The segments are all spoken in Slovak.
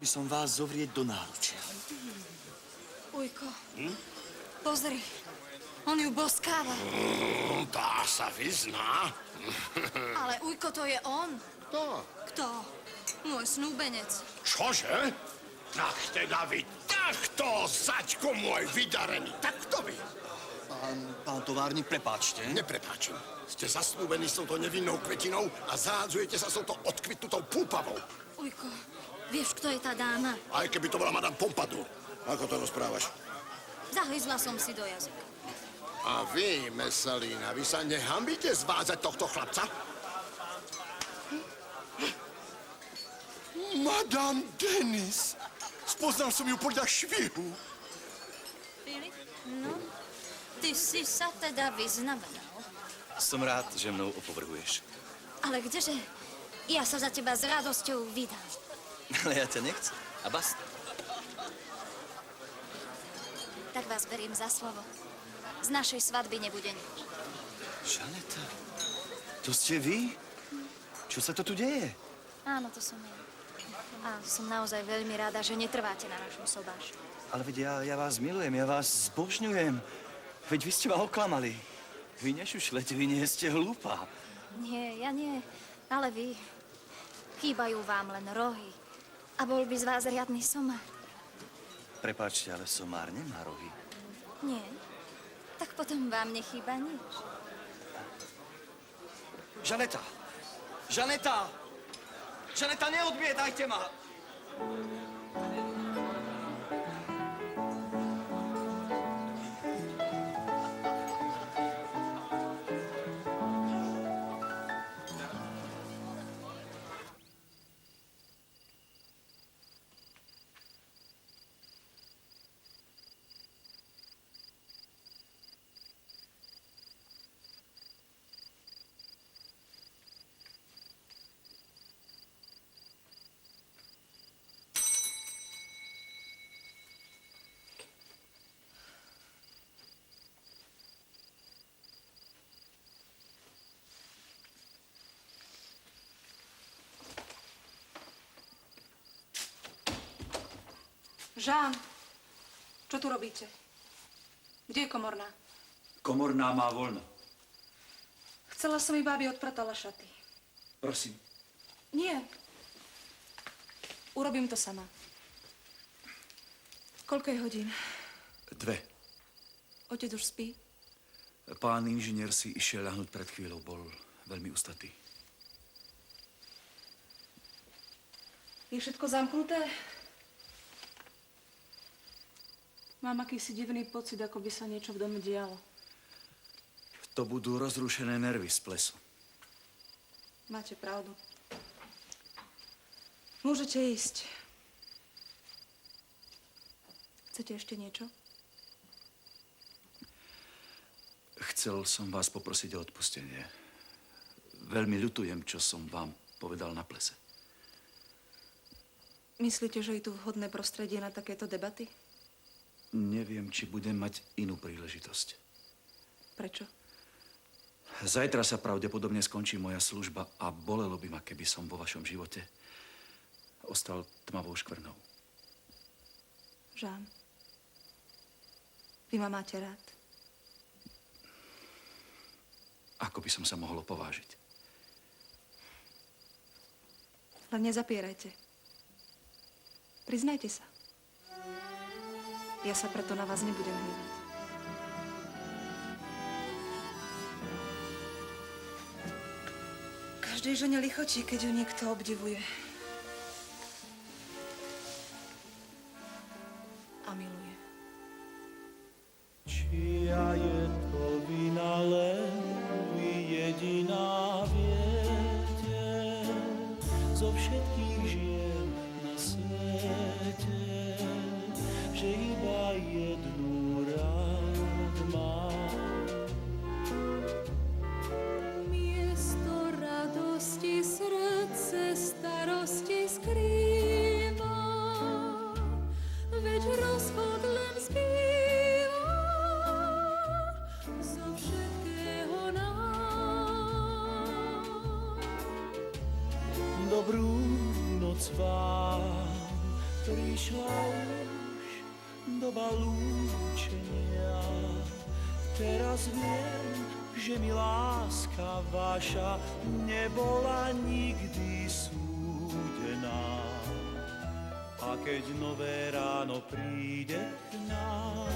By som vás zovrieť do náručia. Ujko, pozri, on ju boskáva. Tá sa vyzná. Ale Ujko, to je on. Kto? Kto? Môj snúbenec. Čože? Tak teda vy takto, zaďko môj vydarený. Tak kto vy? Pán továrnik, prepáčte. Neprepáčim. Ste zasnúbení s touto nevinnou kvetinou a zahádzujete sa s touto odkvitnutou púpavou. Ujko, vieš, kto je tá dáma? Aj keby to bola madame Pompadour. Ako to rozprávaš? Zahryzla som si do jazyka. A vy, Messalina, vy sa nehambíte zvázať tohto chlapca? Madame Denis! Spoznal som ju podľa švihu. Filip? No, ty si sa teda vyznamenal. Som rád, že mnou opovrhuješ. Ale kdeže? Ja sa za teba s radosťou vydám. Ale ja ťa nechcem. A basta. Tak vás beriem za slovo. Z našej svadby nebude nič. Žaneta, to ste vy? Čo sa to tu deje? Áno, to som ja. A som naozaj veľmi rada, že netrváte na našom sobáši. Ale veď ja vás milujem, ja vás zbožňujem. Veď vy ste ma oklamali. Vy nešušlete, vy nie ste hlúpa. Nie, ja nie. Ale vy. Chýbajú vám len rohy. A bol by z vás riadny somár. Prepáčte, ale somár nemá rohy. Nie. Tak potom vám nechýba nič. Žaneta! Žaneta! Žaneta, neodmietajte ma! Žán, čo tu robíte? Kde je komorná? Komorná má voľno. Chcela som iba, aby odpratala šaty. Prosím. Nie. Urobím to sama. Koľko je hodín? 2. Otec už spí? Pán inžinier si išiel ľahnúť pred chvíľou. Bol veľmi ustatý. Je všetko zamknuté? Mám akýsi divný pocit, ako by sa niečo v dome dialo. To budú rozrušené nervy z plesu. Máte pravdu. Môžete ísť. Chcete ešte niečo? Chcel som vás poprosiť o odpustenie. Veľmi ľutujem, čo som vám povedal na plese. Myslíte, že je tu vhodné prostredie na takéto debaty? Neviem, či budem mať inú príležitosť. Prečo? Zajtra sa pravdepodobne skončí moja služba a bolelo by ma, keby som vo vašom živote ostal tmavou škvrnou. Žán, vy ma máte rád. Ako by som sa mohol povážiť? Len nezapierajte. Priznajte sa. Ja sa preto na vás nebudem hnevať. Každej žene lichočí, keď ju niekto obdivuje. A miluje. Čia je to vina, len vy jediná viete, zo všetkých žien na svete, že iba jednu rád mám. Miesto radosti srdce starosti skrýva, veď rozchod Prišla už doba lúčenia, teraz viem, že mi láska vaša nebola nikdy súdená. A keď nové ráno príde k nám,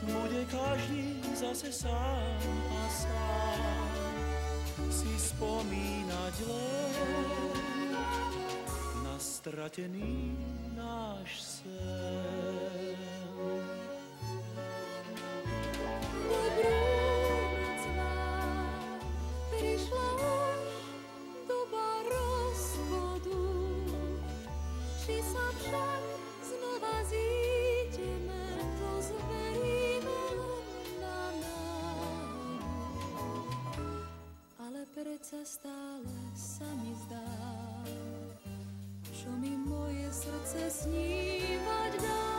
bude každý zase sám a sám si spomínať len na stratený náš sen. Dobrú noc vám, prišla už doba rozchodu. Či sa však znova zídeme, to zveríme na náhodu. Ale predsa stále sa mi zdá, čo mi moje srdce snívať dá,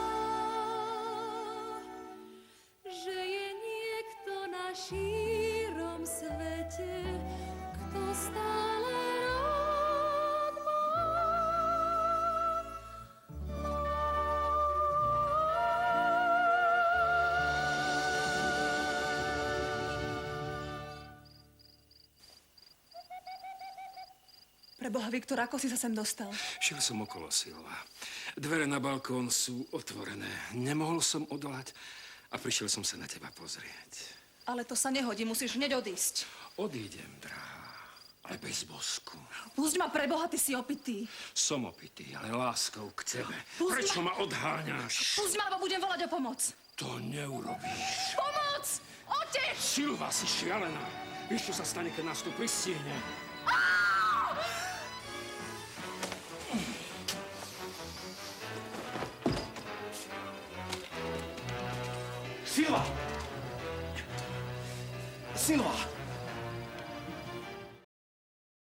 že je niekto na šírom svete, kto stále rád má. Preboha, Viktor, ako si sa sem dostal? Šiel som okolo, Silva. Dvere na balkón sú otvorené. Nemohol som odolať a prišiel som sa na teba pozrieť. Ale to sa nehodí, musíš hneď odísť. Odídem, drahá, ale bez bosku. Pusť ma, preboha, ty si opitý. Som opitý, ale láskou k tebe. Pusť Prečo ma odháňaš? Pusť ma, lebo budem volať o pomoc. To neurobíš. Pomoc! Otec! Silva, si šialená. Vieš, čo sa stane, keď nás tu pristihne? Silva! Silva!